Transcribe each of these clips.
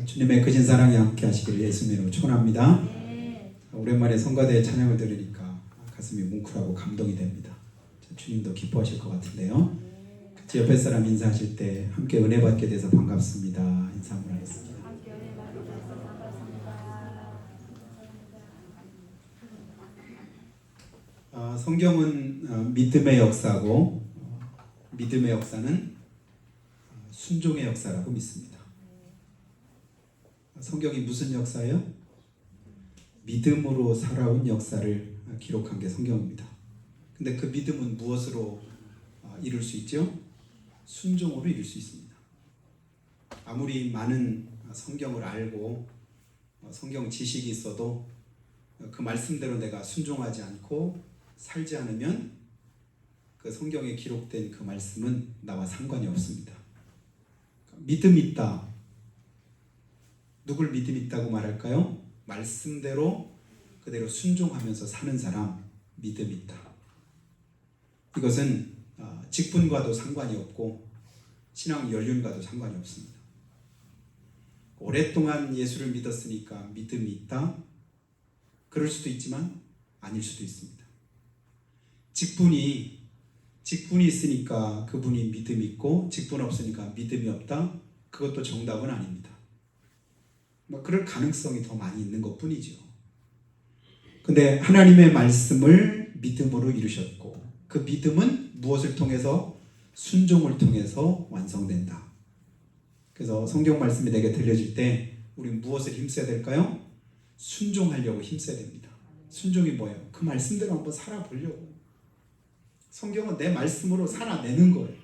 주님의 크신 사랑이 함께 하시길 예수님으로 축원합니다. 오랜만에 성가대 찬양을 들으니까 가슴이 뭉클하고 감동이 됩니다. 주님도 기뻐하실 것 같은데요. 같이 옆에 사람 인사하실 때 함께 은혜 받게 돼서 반갑습니다. 인사 한번 하겠습니다. 성경은 믿음의 역사고 믿음의 역사는 순종의 역사라고 믿습니다. 성경이 무슨 역사예요? 믿음으로 살아온 역사를 기록한 게 성경입니다. 근데 그 믿음은 무엇으로 이룰 수 있죠? 순종으로 이룰 수 있습니다. 아무리 많은 성경을 알고 성경 지식이 있어도 그 말씀대로 내가 순종하지 않고 살지 않으면 그 성경에 기록된 그 말씀은 나와 상관이 없습니다. 믿음 있다. 누굴 믿음 있다고 말할까요? 말씀대로 그대로 순종하면서 사는 사람 믿음 있다. 이것은 직분과도 상관이 없고 신앙 연륜과도 상관이 없습니다. 오랫동안 예수를 믿었으니까 믿음이 있다. 그럴 수도 있지만 아닐 수도 있습니다. 직분이 있으니까 그분이 믿음이 있고 직분 없으니까 믿음이 없다. 그것도 정답은 아닙니다. 그럴 가능성이 더 많이 있는 것뿐이죠. 근데 하나님의 말씀을 믿음으로 이루셨고 그 믿음은 무엇을 통해서? 순종을 통해서 완성된다. 그래서 성경 말씀이 내게 들려질 때 우리는 무엇을 힘써야 될까요? 순종하려고 힘써야 됩니다. 순종이 뭐예요? 그 말씀대로 한번 살아보려고. 성경은 내 말씀으로 살아내는 거예요.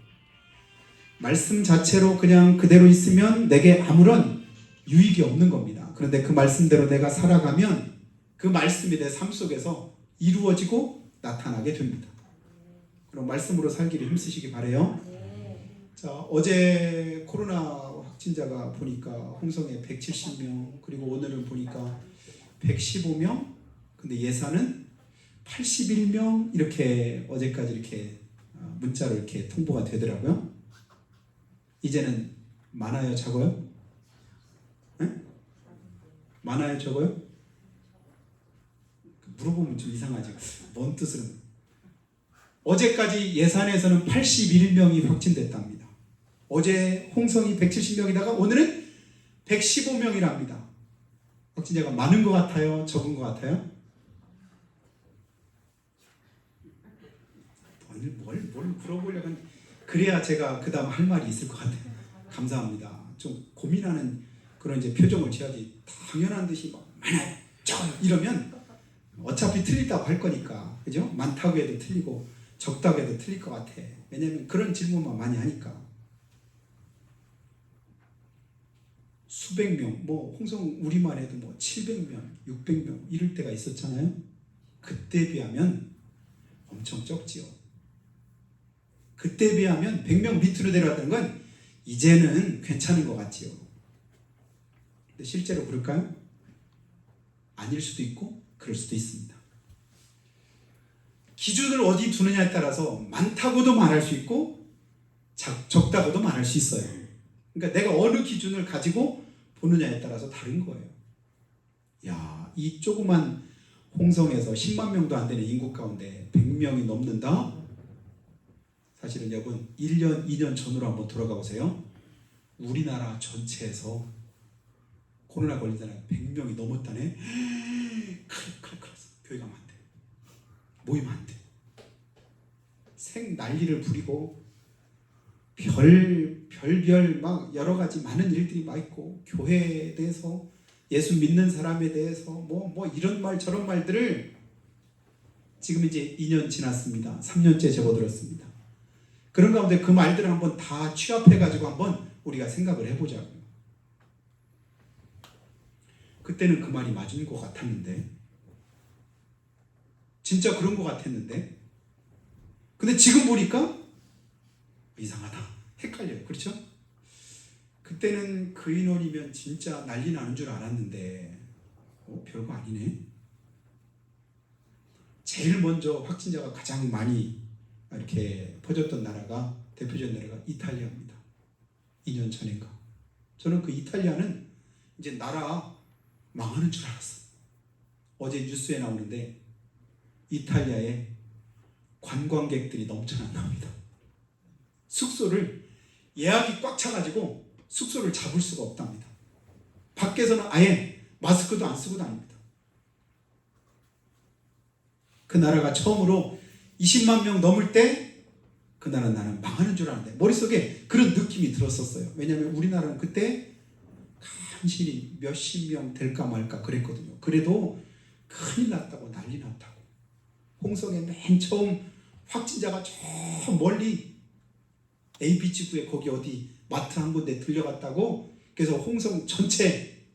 말씀 자체로 그냥 그대로 있으면 내게 아무런 유익이 없는 겁니다. 그런데 그 말씀대로 내가 살아가면 그 말씀이 내 삶 속에서 이루어지고 나타나게 됩니다. 그럼 말씀으로 살기를 힘쓰시기 바라요. 자, 어제 코로나 확진자가 보니까 홍성에 170명, 그리고 오늘은 보니까 115명, 근데 예산은 81명 이렇게 어제까지 이렇게 문자로 이렇게 통보가 되더라고요. 이제는 많아요, 적어요? 네? 많아요, 적어요? 물어보면 좀 이상하죠. 뭔 뜻으로? 어제까지 예산에서는 81명이 확진됐답니다. 어제 홍성이 170명이다가 오늘은 115명이랍니다. 확진자가 많은 것 같아요? 적은 것 같아요? 뭘 물어보려고 하는데 그래야 제가 그 다음 할 말이 있을 것 같아요. 감사합니다. 좀 고민하는 그런 이제 표정을 지어야지. 당연한 듯이 막 많아요, 적어요 이러면 어차피 틀리다고 할 거니까, 그죠? 많다고 해도 틀리고 적다고 해도 틀릴 것 같아. 왜냐면 그런 질문만 많이 하니까. 수백 명, 홍성 우리만 해도 700명, 600명 이럴 때가 있었잖아요. 그때 비하면 엄청 적지요. 그때 비하면 100명 밑으로 내려왔다는 건 이제는 괜찮은 것 같지요. 근데 실제로 그럴까요? 아닐 수도 있고 그럴 수도 있습니다. 기준을 어디 두느냐에 따라서 많다고도 말할 수 있고 적다고도 말할 수 있어요. 그러니까 내가 어느 기준을 가지고 보느냐에 따라서 다른 거예요. 야, 이 조그만 홍성에서 10만 명도 안 되는 인구 가운데 100명이 넘는다? 사실은 여러분 1년, 2년 전으로 한번 돌아가 보세요. 우리나라 전체에서 코로나 걸린 사람 100명이 넘었다네. 큰일 교회 가면 안 돼. 모이면 안 돼. 생 난리를 부리고 별별 막 여러 가지 많은 일들이 막 있고 교회에 대해서 예수 믿는 사람에 대해서 뭐 이런 말 저런 말들을 지금 이제 2년 지났습니다. 3년째 접어들었습니다. 그런 가운데 그 말들을 한번 다 취합해가지고 한번 우리가 생각을 해보자고요. 그때는 그 말이 맞은 것 같았는데, 진짜 그런 것 같았는데, 근데 지금 보니까 이상하다, 헷갈려요. 그렇죠? 그때는 그 인원이면 진짜 난리 나는 줄 알았는데 별거 아니네. 제일 먼저 확진자가 가장 많이 이렇게 퍼졌던 나라가, 대표적인 나라가 이탈리아입니다. 2년 전인가. 저는 그 이탈리아는 이제 나라 망하는 줄 알았어요. 어제 뉴스에 나오는데 이탈리아에 관광객들이 넘쳐난 나옵니다. 숙소를 예약이 꽉 차가지고 숙소를 잡을 수가 없답니다. 밖에서는 아예 마스크도 안 쓰고 다닙니다. 그 나라가 처음으로 20만 명 넘을 때 그 나라 나는 망하는 줄 알았는데 머릿속에 그런 느낌이 들었었어요. 왜냐하면 우리나라는 그때 간신히 몇십 명 될까 말까 그랬거든요. 그래도 큰일 났다고 난리 났다고. 홍성에 맨 처음 확진자가 저 멀리 A비치구에 거기 어디 마트 한 군데 들려갔다고. 그래서 홍성 전체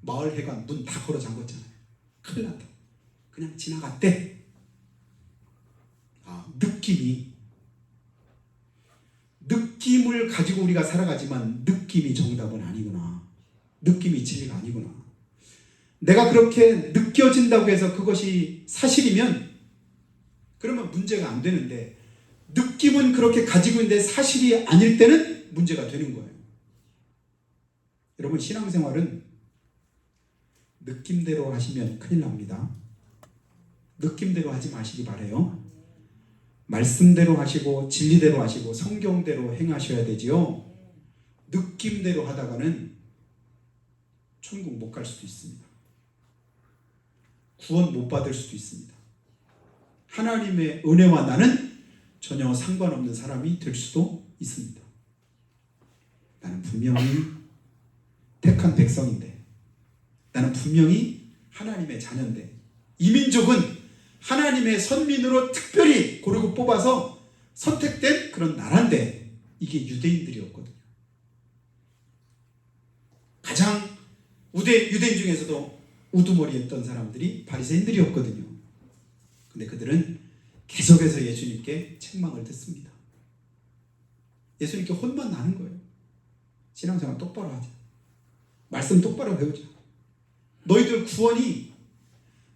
마을 회관 문 다 걸어 잠궜잖아요. 큰일 났다. 그냥 지나갔대. 느낌을 가지고 우리가 살아가지만 느낌이 정답은 아니구나. 느낌이 진리가 아니구나. 내가 그렇게 느껴진다고 해서 그것이 사실이면 그러면 문제가 안 되는데, 느낌은 그렇게 가지고 있는데 사실이 아닐 때는 문제가 되는 거예요. 여러분, 신앙생활은 느낌대로 하시면 큰일 납니다. 느낌대로 하지 마시기 바라요. 말씀대로 하시고 진리대로 하시고 성경대로 행하셔야 되지요. 느낌대로 하다가는 천국 못 갈 수도 있습니다. 구원 못 받을 수도 있습니다. 하나님의 은혜와 나는 전혀 상관없는 사람이 될 수도 있습니다. 나는 분명히 택한 백성인데, 나는 분명히 하나님의 자녀인데, 이 민족은 하나님의 선민으로 특별히 고르고 뽑아서 선택된 그런 나라인데, 이게 유대인들이었거든요. 가장 유대인 중에서도 우두머리였던 사람들이 바리새인들이었거든요. 근데 그들은 계속해서 예수님께 책망을 듣습니다. 예수님께 혼만 나는 거예요. 신앙생활 똑바로 하자. 말씀 똑바로 배우자. 너희들 구원이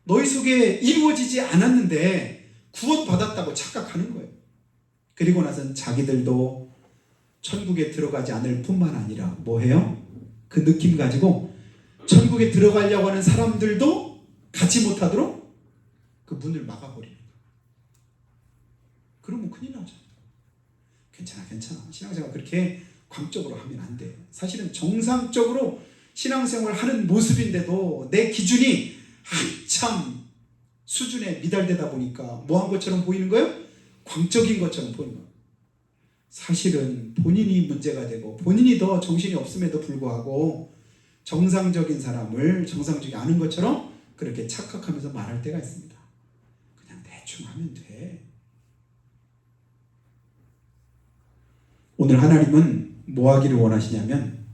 너희 속에 이루어지지 않았는데 구원받았다고 착각하는 거예요. 그리고 나서는 자기들도 천국에 들어가지 않을 뿐만 아니라 뭐 해요? 그 느낌 가지고 천국에 들어가려고 하는 사람들도 가지 못하도록 그 문을 막아버리는 거예요. 그러면 큰일 나죠. 괜찮아. 신앙생활 그렇게 광적으로 하면 안 돼. 사실은 정상적으로 신앙생활 하는 모습인데도 내 기준이 한참 수준에 미달되다 보니까 뭐한 것처럼 보이는 거예요? 광적인 것처럼 보이는 거예요. 사실은 본인이 문제가 되고 본인이 더 정신이 없음에도 불구하고 정상적인 사람을 정상적이 않은 것처럼 그렇게 착각하면서 말할 때가 있습니다. 그냥 대충 하면 돼. 오늘 하나님은 뭐 하기를 원하시냐면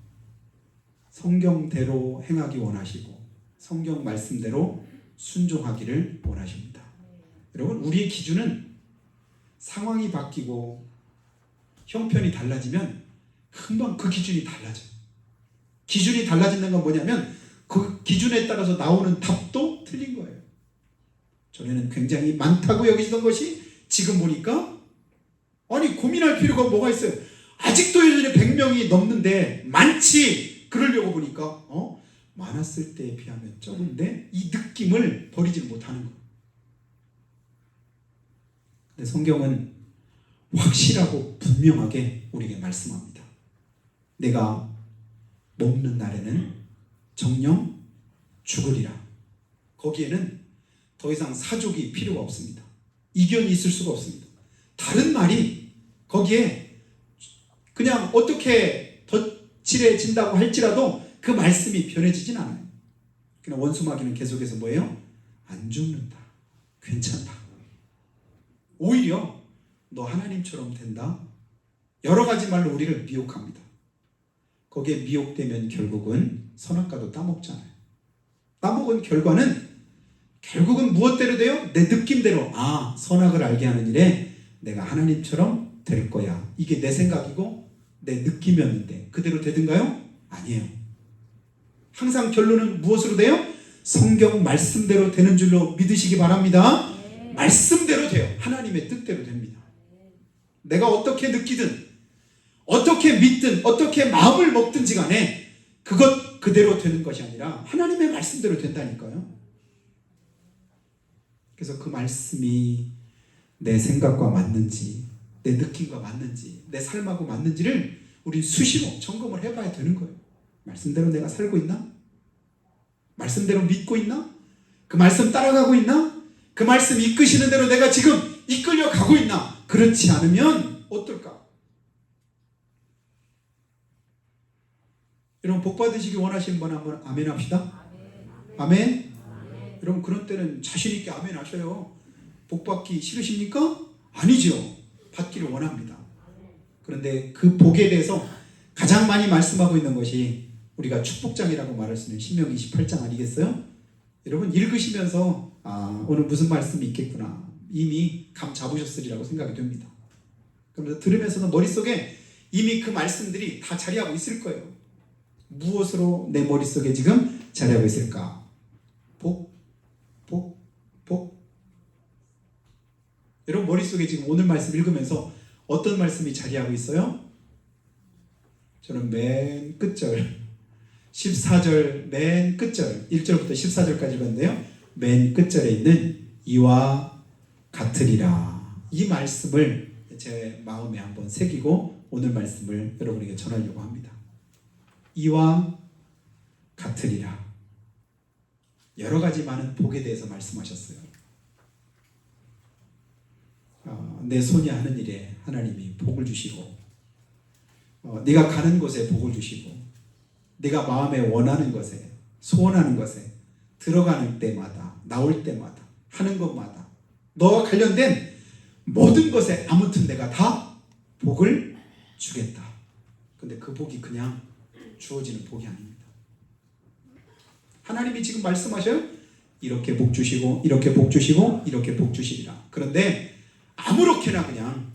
성경대로 행하기 원하시고 성경 말씀대로 순종하기를 원하십니다. 여러분, 우리의 기준은 상황이 바뀌고 형편이 달라지면 금방 그 기준이 달라져요. 기준이 달라진다는 건 뭐냐면 그 기준에 따라서 나오는 답도 틀린 거예요. 전에는 굉장히 많다고 여기시던 것이 지금 보니까 아니 고민할 필요가 뭐가 있어요. 아직도 여전히 100명이 넘는데 많지. 그러려고 보니까 많았을 때에 비하면 적은데 이 느낌을 버리지 못하는 거예요. 근데 성경은 확실하고 분명하게 우리에게 말씀합니다. 내가 먹는 날에는 정녕 죽으리라. 거기에는 더 이상 사족이 필요가 없습니다. 이견이 있을 수가 없습니다. 다른 말이 거기에 그냥 어떻게 덧칠해진다고 할지라도 그 말씀이 변해지진 않아요. 그냥 원수마귀는 계속해서 뭐예요? 안 죽는다. 괜찮다. 오히려 너 하나님처럼 된다. 여러 가지 말로 우리를 미혹합니다. 거기에 미혹되면 결국은 선악과도 따먹잖아요. 따먹은 결국은 무엇대로 돼요? 내 느낌대로. 선악을 알게 하는 일에 내가 하나님처럼 될 거야. 이게 내 생각이고 내 느낌이었는데 그대로 되든가요? 아니에요. 항상 결론은 무엇으로 돼요? 성경 말씀대로 되는 줄로 믿으시기 바랍니다. 말씀대로 돼요. 하나님의 뜻대로 됩니다. 내가 어떻게 느끼든 어떻게 믿든 어떻게 마음을 먹든지 간에 그것 그대로 되는 것이 아니라 하나님의 말씀대로 된다니까요. 그래서 그 말씀이 내 생각과 맞는지, 내 느낌과 맞는지, 내 삶하고 맞는지를 우리 수시로 점검을 해봐야 되는 거예요. 말씀대로 내가 살고 있나? 말씀대로 믿고 있나? 그 말씀 따라가고 있나? 그 말씀 이끄시는 대로 내가 지금 이끌려 가고 있나? 그렇지 않으면 어떨까? 여러분 복 받으시기 원하시는 분 한번 아멘 합시다. 아멘. 여러분 그런 때는 자신 있게 아멘 하셔요. 복 받기 싫으십니까? 아니죠. 받기를 원합니다. 그런데 그 복에 대해서 가장 많이 말씀하고 있는 것이 우리가 축복장이라고 말할 수 있는 신명기 28장 아니겠어요? 여러분 읽으시면서 오늘 무슨 말씀이 있겠구나 이미 감 잡으셨으리라고 생각이 됩니다. 그러면서 들으면서도 머릿속에 이미 그 말씀들이 다 자리하고 있을 거예요. 무엇으로 내 머릿속에 지금 자리하고 있을까? 복. 여러분 머릿속에 지금 오늘 말씀 읽으면서 어떤 말씀이 자리하고 있어요? 저는 맨 끝절 14절 맨 끝절 1절부터 14절까지 읽었는데요. 맨 끝절에 있는 이와 같으리라 이 말씀을 제 마음에 한번 새기고 오늘 말씀을 여러분에게 전하려고 합니다. 이와 같으리라. 여러 가지 많은 복에 대해서 말씀하셨어요. 내 손이 하는 일에 하나님이 복을 주시고 네가 가는 곳에 복을 주시고 네가 마음에 원하는 것에 소원하는 것에 들어가는 때마다 나올 때마다 하는 것마다 너와 관련된 모든 것에 아무튼 내가 다 복을 주겠다. 근데 그 복이 그냥 주어지는 복이 아닙니다. 하나님이 지금 말씀하셔요. 이렇게 복 주시고 이렇게 복 주시고 이렇게 복 주시리라. 그런데 아무렇게나 그냥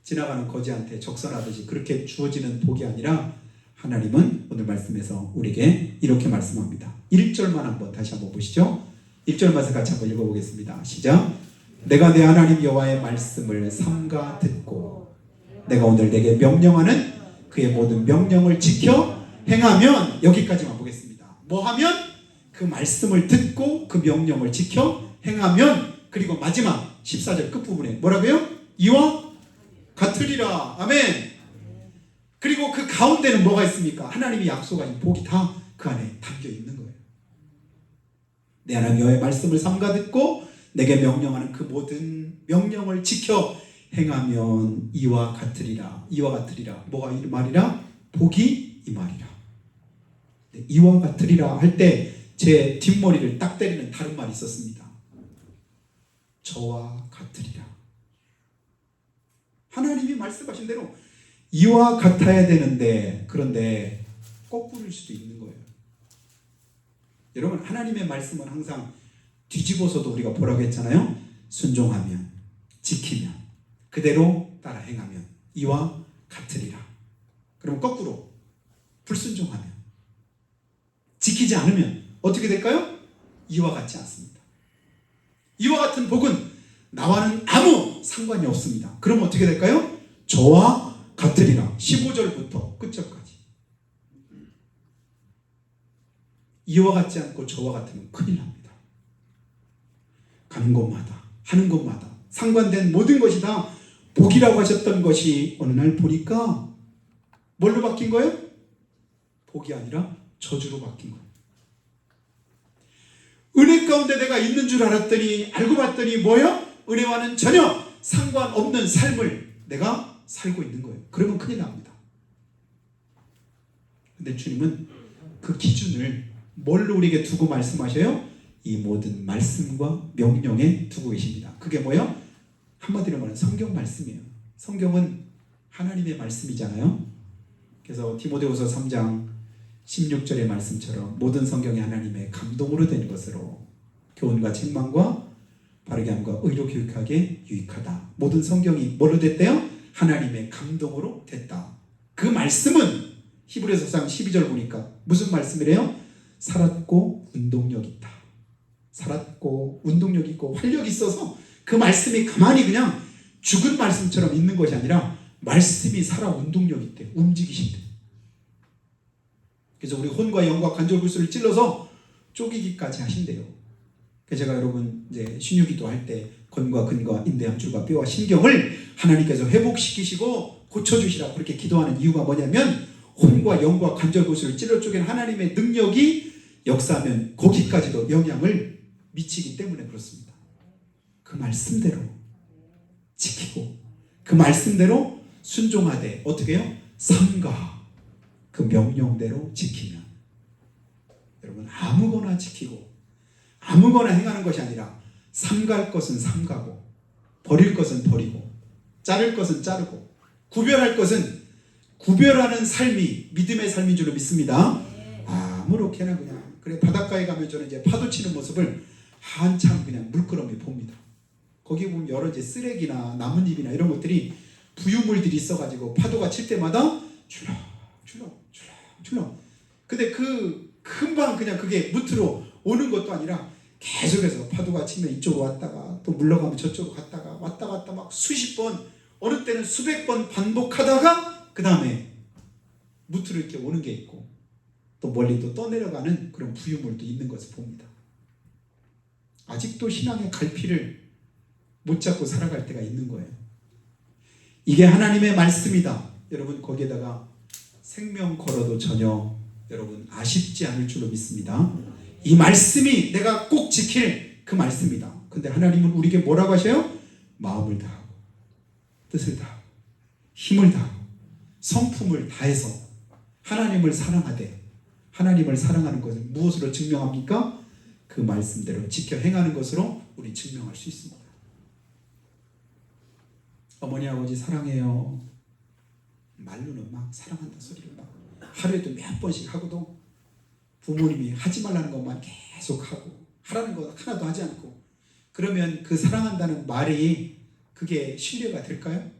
지나가는 거지한테 적선하듯이 그렇게 주어지는 복이 아니라 하나님은 오늘 말씀에서 우리에게 이렇게 말씀합니다. 1절만 한번 다시 한번 보시죠. 1절 말씀 같이 한번 읽어보겠습니다. 시작. 내가 내 하나님 여호와의 말씀을 삼가 듣고 내가 오늘 내게 명령하는 그의 모든 명령을 지켜 행하면 여기까지만 보겠습니다. 뭐 하면? 그 말씀을 듣고 그 명령을 지켜 행하면 그리고 마지막 14절 끝부분에 뭐라고요? 이와 같으리라. 아멘. 그리고 그 가운데는 뭐가 있습니까? 하나님이 약속하신 복이 다 그 안에 담겨 있는 거예요. 내 하나님 여호와의 말씀을 삼가 듣고 내게 명령하는 그 모든 명령을 지켜 행하면 이와 같으리라. 이와 같으리라. 뭐가 이 말이라? 복이 이 말이라. 이와 같으리라 할 때 제 뒷머리를 딱 때리는 다른 말이 있었습니다. 저와 같으리라. 하나님이 말씀하신 대로 이와 같아야 되는데 그런데 거꾸로일 수도 있는 거예요. 여러분 하나님의 말씀은 항상 뒤집어서도 우리가 보라고 했잖아요. 순종하면 지키면 그대로 따라 행하면 이와 같으리라. 그럼 거꾸로 불순종하면 지키지 않으면 어떻게 될까요? 이와 같지 않습니다. 이와 같은 복은 나와는 아무 상관이 없습니다. 그럼 어떻게 될까요? 저와 같으리라. 15절부터 끝절까지. 이와 같지 않고 저와 같으면 큰일 납니다. 가는 곳마다 하는 곳마다 상관된 모든 것이 다 복이라고 하셨던 것이 어느 날 보니까 뭘로 바뀐 거예요? 복이 아니라 저주로 바뀐 거예요. 은혜 가운데 내가 있는 줄 알았더니 알고 봤더니 뭐예요? 은혜와는 전혀 상관없는 삶을 내가 살고 있는 거예요. 그러면 큰일 납니다. 근데 주님은 그 기준을 뭘로 우리에게 두고 말씀하셔요? 이 모든 말씀과 명령에 두고 계십니다. 그게 뭐예요? 한마디로 말하면 성경 말씀이에요. 성경은 하나님의 말씀이잖아요. 그래서 디모데후서 3장 16절의 말씀처럼 모든 성경이 하나님의 감동으로 된 것으로 교훈과 책망과 바르게 함과 의로 교육하게 유익하다. 모든 성경이 뭘로 됐대요? 하나님의 감동으로 됐다. 그 말씀은 히브리서 4장 12절 보니까 무슨 말씀이래요? 살았고 운동력 있다. 살았고 운동력 있고 활력 있어서 그 말씀이 가만히 그냥 죽은 말씀처럼 있는 것이 아니라 말씀이 살아 운동력 있대. 움직이신대. 그래서 우리 혼과 영과 관절구슬을 찔러서 쪼개기까지 하신대요. 그래서 제가 여러분 이제 신유기도 할 때 건과 근과 인대 함줄과 뼈와 신경을 하나님께서 회복시키시고 고쳐주시라고 그렇게 기도하는 이유가 뭐냐면 혼과 영과 관절구슬을 찔러 쪼개는 하나님의 능력이 역사하면 거기까지도 영향을 미치기 때문에 그렇습니다. 그 말씀대로 지키고 그 말씀대로 순종하되 어떻게 해요? 삼가 그 명령대로 지키면 여러분 아무거나 지키고 아무거나 행하는 것이 아니라 삼갈 것은 삼가고 버릴 것은 버리고 자를 것은 자르고 구별할 것은 구별하는 삶이 믿음의 삶인 줄로 믿습니다. 아무렇게나 그냥 그래 바닷가에 가면 저는 이제 파도 치는 모습을 한참 그냥 물끄러미 봅니다. 거기 보면 여러 이제 쓰레기나 나뭇잎이나 이런 것들이 부유물들이 있어가지고 파도가 칠 때마다 출렁출렁 근데 그 금방 그냥 그게 무트로 오는 것도 아니라 계속해서 파도가 치면 이쪽으로 왔다가 또 물러가면 저쪽으로 갔다가 왔다 갔다 막 수십 번 어느 때는 수백 번 반복하다가 그 다음에 무트로 이렇게 오는 게 있고 또 멀리 또 떠내려가는 그런 부유물도 있는 것을 봅니다. 아직도 신앙의 갈피를 못 잡고 살아갈 때가 있는 거예요. 이게 하나님의 말씀이다. 여러분 거기에다가 생명 걸어도 전혀 여러분 아쉽지 않을 줄로 믿습니다. 이 말씀이 내가 꼭 지킬 그 말씀이다. 근데 하나님은 우리에게 뭐라고 하셔요? 마음을 다하고 뜻을 다하고 힘을 다하고 성품을 다해서 하나님을 사랑하되 하나님을 사랑하는 것을 무엇으로 증명합니까? 그 말씀대로 지켜 행하는 것으로 우리 증명할 수 있습니다. 어머니 아버지 사랑해요. 말로는 막 사랑한다 소리를 막 하루에도 몇 번씩 하고도 부모님이 하지 말라는 것만 계속 하고 하라는 것 하나도 하지 않고 그러면 그 사랑한다는 말이 그게 신뢰가 될까요?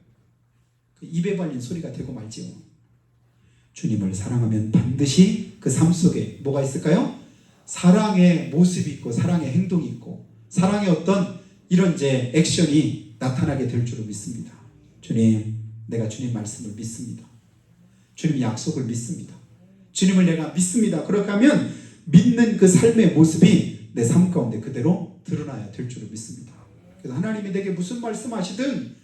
그 입에 발린 소리가 되고 말지요. 주님을 사랑하면 반드시 그 삶 속에 뭐가 있을까요? 사랑의 모습이 있고 사랑의 행동이 있고 사랑의 어떤 이런 이제 액션이 나타나게 될 줄로 믿습니다. 주님, 내가 주님 말씀을 믿습니다. 주님 약속을 믿습니다. 주님을 내가 믿습니다. 그렇게 하면 믿는 그 삶의 모습이 내 삶 가운데 그대로 드러나야 될 줄로 믿습니다. 그래서 하나님이 내게 무슨 말씀하시든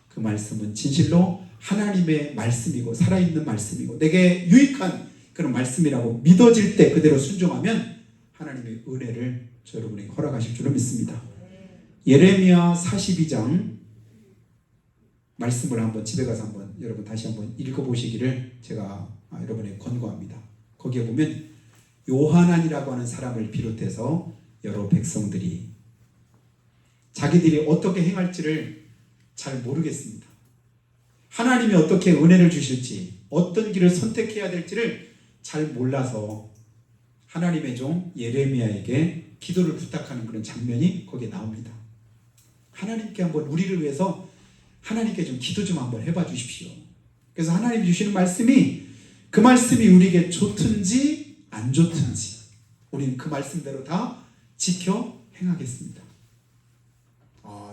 그 말씀은 진실로 하나님의 말씀이고 살아있는 말씀이고 내게 유익한 그런 말씀이라고 믿어질 때 그대로 순종하면 하나님의 은혜를 저 여러분에게 허락하실 줄로 믿습니다. 예레미야 42장 말씀을 한번 집에 가서 한번 여러분 다시 한번 읽어보시기를 제가 여러분에게 권고합니다. 거기에 보면 요하난이라고 하는 사람을 비롯해서 여러 백성들이 자기들이 어떻게 행할지를 잘 모르겠습니다. 하나님이 어떻게 은혜를 주실지 어떤 길을 선택해야 될지를 잘 몰라서 하나님의 종 예레미야에게 기도를 부탁하는 그런 장면이 거기에 나옵니다. 하나님께 한번 우리를 위해서 하나님께 좀 기도 좀 한번 해봐 주십시오. 그래서 하나님이 주시는 말씀이 그 말씀이 우리에게 좋든지 안 좋든지 우리는 그 말씀대로 다 지켜 행하겠습니다.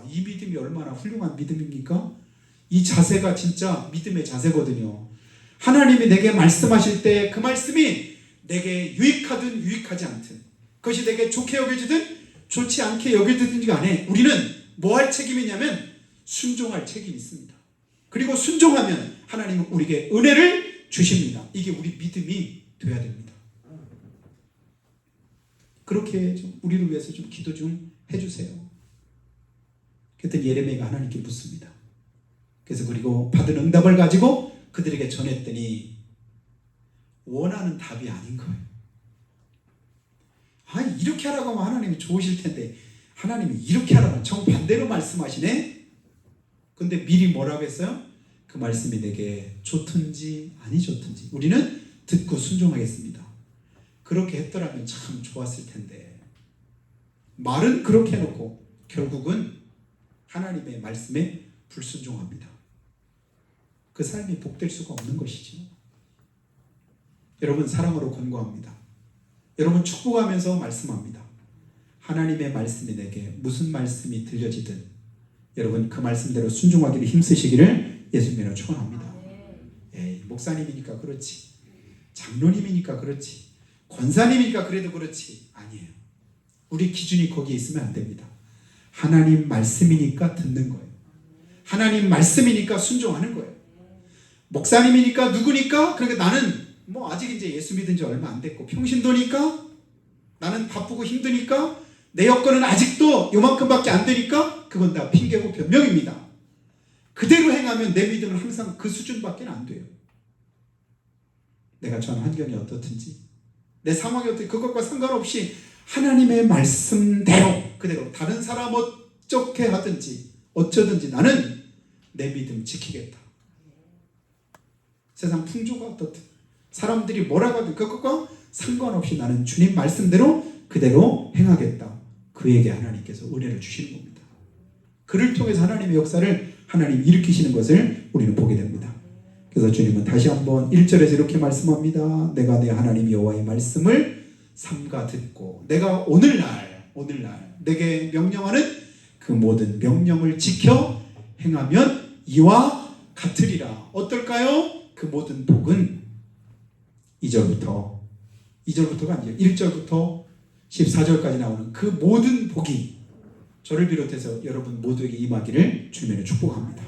이 믿음이 얼마나 훌륭한 믿음입니까? 이 자세가 진짜 믿음의 자세거든요. 하나님이 내게 말씀하실 때 그 말씀이 내게 유익하든 유익하지 않든 그것이 내게 좋게 여겨지든 좋지 않게 여겨지든지 간에 우리는 뭐 할 책임이 있냐면 순종할 책임이 있습니다. 그리고 순종하면 하나님은 우리에게 은혜를 주십니다. 이게 우리 믿음이 돼야 됩니다. 그렇게 좀 우리를 위해서 좀 기도 좀 해주세요. 그랬더니 예레미야가 하나님께 묻습니다. 그래서 그리고 받은 응답을 가지고 그들에게 전했더니 원하는 답이 아닌 거예요. 이렇게 하라고 하면 하나님이 좋으실 텐데 하나님이 이렇게 하라고 정반대로 말씀하시네. 근데 미리 뭐라고 했어요? 그 말씀이 내게 좋든지 아니 좋든지 우리는 듣고 순종하겠습니다. 그렇게 했더라면 참 좋았을 텐데 말은 그렇게 해놓고 결국은 하나님의 말씀에 불순종합니다. 그 삶이 복될 수가 없는 것이죠. 여러분 사랑으로 권고합니다. 여러분 축복하면서 말씀합니다. 하나님의 말씀이 내게 무슨 말씀이 들려지든 여러분 그 말씀대로 순종하기를 힘쓰시기를 예수님으로 축원합니다. 목사님이니까 그렇지, 장로님이니까 그렇지, 권사님이니까 그래도 그렇지, 아니에요. 우리 기준이 거기에 있으면 안 됩니다. 하나님 말씀이니까 듣는 거예요. 하나님 말씀이니까 순종하는 거예요. 목사님이니까 누구니까, 그러니까 나는 뭐 아직 이제 예수 믿은 지 얼마 안 됐고 평신도니까, 나는 바쁘고 힘드니까, 내 여건은 아직도 요만큼밖에 안 되니까, 그건 다 핑계고 변명입니다. 그대로 행하면 내 믿음은 항상 그 수준밖에 안 돼요. 내가 처한 환경이 어떻든지, 내 상황이 어떻든지 그것과 상관없이 하나님의 말씀대로 그대로, 다른 사람 어떻게 하든지 어쩌든지 나는 내 믿음 지키겠다. 세상 풍조가 어떻든 사람들이 뭐라고 하든 그것과 상관없이 나는 주님 말씀대로 그대로 행하겠다. 그에게 하나님께서 은혜를 주시는 겁니다. 그를 통해서 하나님의 역사를 하나님 일으키시는 것을 우리는 보게 됩니다. 그래서 주님은 다시 한번 1절에서 이렇게 말씀합니다. 내가 내 하나님 여호와의 말씀을 삼가 듣고 내가 오늘날 내게 명령하는 그 모든 명령을 지켜 행하면 이와 같으리라. 어떨까요? 그 모든 복은 2절부터가 아니에요. 1절부터 14절까지 나오는 그 모든 복이 저를 비롯해서 여러분 모두에게 임하기를 주님의 축복합니다.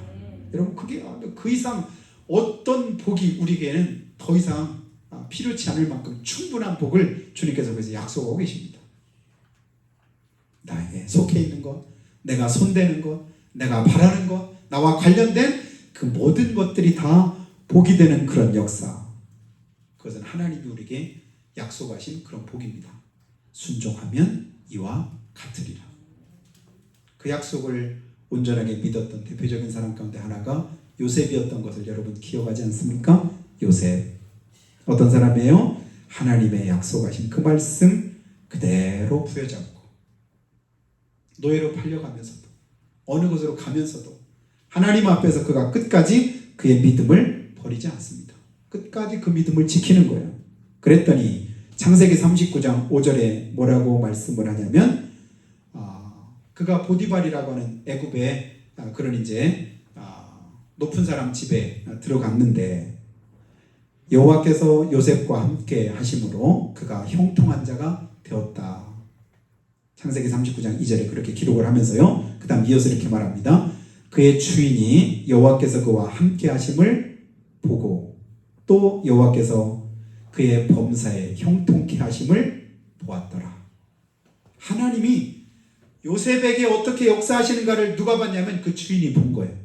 여러분 그게 그 이상 어떤 복이 우리에게는 더 이상 필요치 않을 만큼 충분한 복을 주님께서 그래서 약속하고 계십니다. 나에게 속해 있는 것, 내가 손대는 것, 내가 바라는 것, 나와 관련된 그 모든 것들이 다 복이 되는 그런 역사, 그것은 하나님이 우리에게 약속하신 그런 복입니다. 순종하면 이와 같으리라. 그 약속을 온전하게 믿었던 대표적인 사람 가운데 하나가 요셉이었던 것을 여러분 기억하지 않습니까? 요셉 어떤 사람이에요? 하나님의 약속하신 그 말씀 그대로 부여잡고 노예로 팔려가면서도 어느 곳으로 가면서도 하나님 앞에서 그가 끝까지 그의 믿음을 버리지 않습니다. 끝까지 그 믿음을 지키는 거예요. 그랬더니 창세기 39장 5절에 뭐라고 말씀을 하냐면 그가 보디발이라고 하는 애굽의 그런 이제 높은 사람 집에 들어갔는데 여호와께서 요셉과 함께 하심으로 그가 형통한 자가 되었다. 창세기 39장 2절에 그렇게 기록을 하면서요. 그 다음 이어서 이렇게 말합니다. 그의 주인이 여호와께서 그와 함께 하심을 보고 또 여호와께서 그의 범사에 형통케 하심을 보았더라. 하나님이 요셉에게 어떻게 역사하시는가를 누가 봤냐면 그 주인이 본 거예요.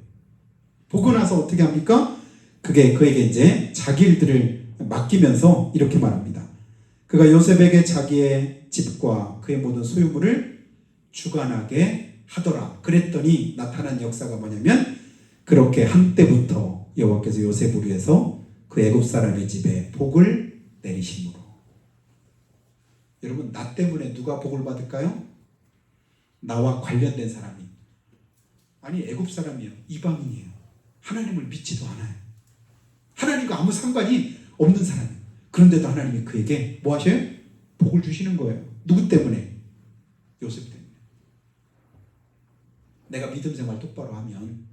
보고 나서 어떻게 합니까? 그에게 이제 자기 일들을 맡기면서 이렇게 말합니다. 그가 요셉에게 자기의 집과 그의 모든 소유물을 주관하게 하더라. 그랬더니 나타난 역사가 뭐냐면 그렇게 한때부터 여호와께서 요셉을 위해서 그 애굽 사람의 집에 복을 내리심으로. 여러분 나 때문에 누가 복을 받을까요? 나와 관련된 사람이. 아니 애굽 사람이에요. 이방인이에요. 하나님을 믿지도 않아요. 하나님과 아무 상관이 없는 사람이에요. 그런데도 하나님이 그에게 뭐 하셔요? 복을 주시는 거예요. 누구 때문에? 요셉 때문에. 내가 믿음 생활 똑바로 하면,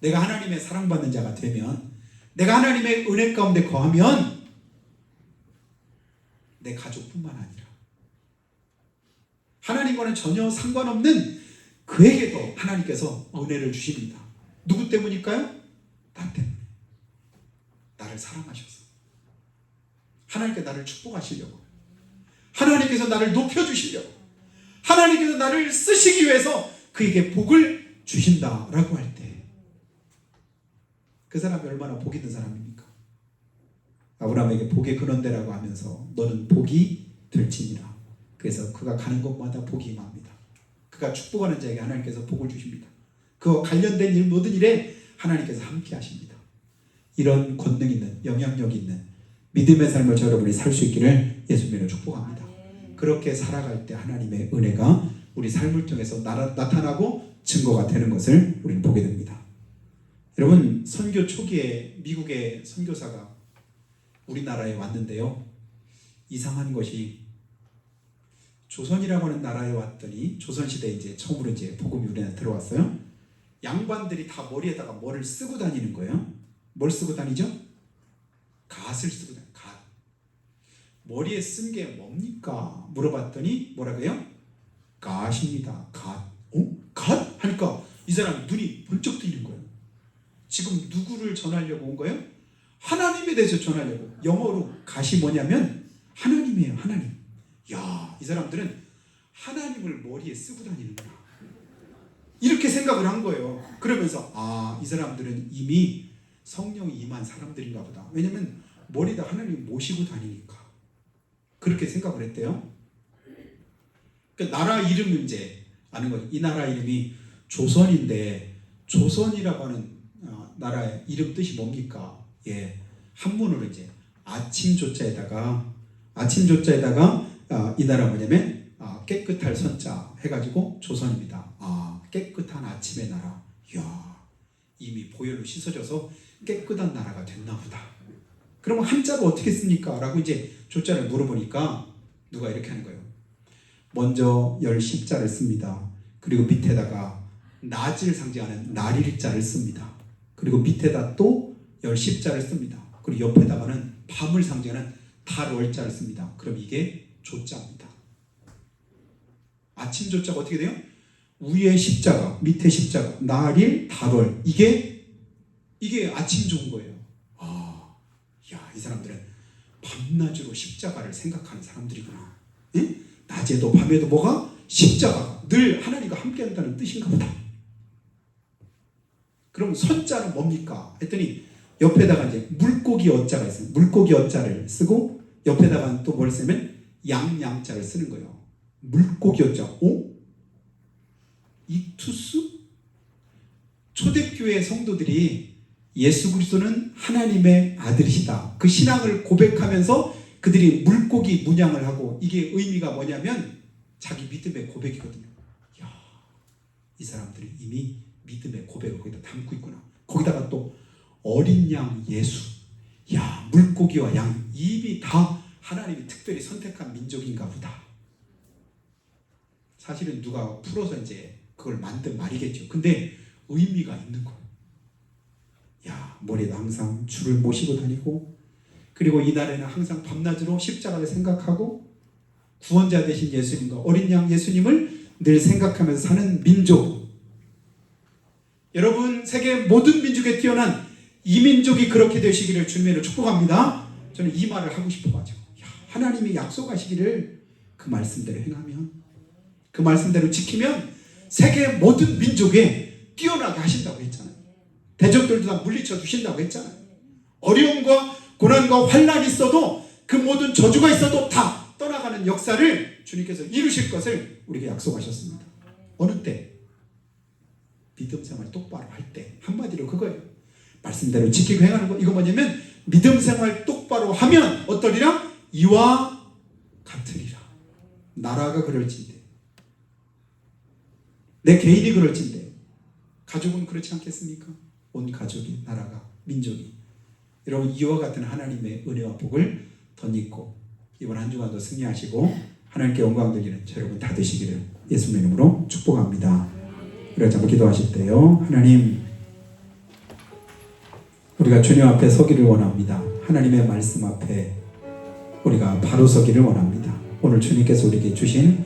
내가 하나님의 사랑받는 자가 되면, 내가 하나님의 은혜 가운데 거하면 내 가족뿐만 아니라 하나님과는 전혀 상관없는 그에게도 하나님께서 은혜를 주십니다. 누구 때문일까요? 나 때문에. 나를 사랑하셔서 하나님께 나를 축복하시려고, 하나님께서 나를 높여주시려고, 하나님께서 나를 쓰시기 위해서 그에게 복을 주신다라고 할 때 그 사람이 얼마나 복 있는 사람입니까? 아브라함에게 복의 근원대라고 하면서 너는 복이 될지니라. 그래서 그가 가는 곳마다 복이 임합니다. 그가 축복하는 자에게 하나님께서 복을 주십니다. 그와 관련된 일, 모든 일에 하나님께서 함께 하십니다. 이런 권능 있는, 영향력 있는 믿음의 삶을 여러분이 살 수 있기를 예수님으로 축복합니다. 그렇게 살아갈 때 하나님의 은혜가 우리 삶을 통해서 나타나고 증거가 되는 것을 우리는 보게 됩니다. 여러분 선교 초기에 미국의 선교사가 우리나라에 왔는데요. 이상한 것이 조선이라고 하는 나라에 왔더니 조선시대에 이제 처음으로 이제 복음이 우리나라에 들어왔어요. 양반들이 다 머리에다가 뭐를 쓰고 다니는 거예요? 뭘 쓰고 다니죠? 갓을 쓰고 다니죠. 갓. 머리에 쓴 게 뭡니까? 물어봤더니 뭐라고요? 갓입니다. 갓. 갓? 하니까 이 사람 눈이 번쩍 뜨이는 거예요. 지금 누구를 전하려고 온 거예요? 하나님에 대해서 전하려고. 영어로 갓이 뭐냐면 하나님이에요. 하나님. 야, 이 사람들은 하나님을 머리에 쓰고 다니는구나. 이렇게 생각을 한 거예요. 그러면서 이 사람들은 이미 성령이 임한 사람들인가 보다. 왜냐면 머리에다 하나님 모시고 다니니까. 그렇게 생각을 했대요. 그러니까 나라 이름 이제 아는 거죠. 이 나라 이름이 조선인데 조선이라고 하는 나라의 이름 뜻이 뭡니까? 예, 한문으로 이제 아침조자에다가 이 나라 뭐냐면 깨끗할 선자 해가지고 조선입니다. 깨끗한 아침의 나라. 이야, 이미 보혈로 씻어져서 깨끗한 나라가 됐나 보다. 그러면 한자로 어떻게 씁니까? 라고 이제 조자를 물어보니까 누가 이렇게 하는 거예요. 먼저 열십자를 씁니다. 그리고 밑에다가 낮을 상징하는 날일자를 씁니다. 그리고 밑에다 또 열십자를 씁니다. 그리고 옆에다가는 밤을 상징하는 달월자를 씁니다. 그럼 이게 조자입니다. 아침 조자가 어떻게 돼요? 위에 십자가, 밑에 십자가, 날일, 달월. 이게 아침 좋은 거예요. 야, 이 사람들은 밤낮으로 십자가를 생각하는 사람들이구나. 응? 낮에도 밤에도 뭐가? 십자가가 늘 하나님과 함께한다는 뜻인가 보다. 그럼 선자는 뭡니까? 했더니 옆에다가 이제 물고기 어자가 있어요. 물고기 어자를 쓰고 옆에다가 또 뭘 쓰면 양자를 쓰는 거예요. 물고기 어자. 이투스? 초대교회 성도들이 예수 그리스도는 하나님의 아들이시다. 그 신앙을 고백하면서 그들이 물고기 문양을 하고 이게 의미가 뭐냐면 자기 믿음의 고백이거든요. 이야, 이 사람들이 이미 믿음의 고백을 거기다 담고 있구나. 거기다가 또 어린 양 예수. 야, 물고기와 양 이미 다 하나님이 특별히 선택한 민족인가 보다. 사실은 누가 풀어서 이제 그걸 만든 말이겠죠. 근데 의미가 있는 거예요. 야, 머리에도 항상 줄을 모시고 다니고 그리고 이날에는 항상 밤낮으로 십자가를 생각하고 구원자 되신 예수님과 어린 양 예수님을 늘 생각하면서 사는 민족. 여러분, 세계 모든 민족에 뛰어난 이 민족이 그렇게 되시기를 주님으로 축복합니다. 저는 이 말을 하고 싶어가지고 하나님이 약속하시기를 그 말씀대로 행하면 그 말씀대로 지키면 세계 모든 민족에 뛰어나게 하신다고 했잖아요. 대적들도 다 물리쳐 주신다고 했잖아요. 어려움과 고난과 환난이 있어도 그 모든 저주가 있어도 다 떠나가는 역사를 주님께서 이루실 것을 우리에게 약속하셨습니다. 어느 때? 믿음 생활 똑바로 할 때. 한마디로 그거예요. 말씀대로 지키고 행하는 거. 이거 뭐냐면 믿음 생활 똑바로 하면 어떠리라? 이와 같으리라. 나라가 그럴진데 내 개인이 그럴진데 가족은 그렇지 않겠습니까? 온 가족이, 나라가, 민족이. 여러분, 이와 같은 하나님의 은혜와 복을 덧입고 이번 한 주간도 승리하시고 하나님께 영광 드리는 여러분 다 되시기를 예수님의 이름으로 축복합니다. 우리가 잠깐 기도하실 때요. 하나님, 우리가 주님 앞에 서기를 원합니다. 하나님의 말씀 앞에 우리가 바로 서기를 원합니다. 오늘 주님께서 우리에게 주신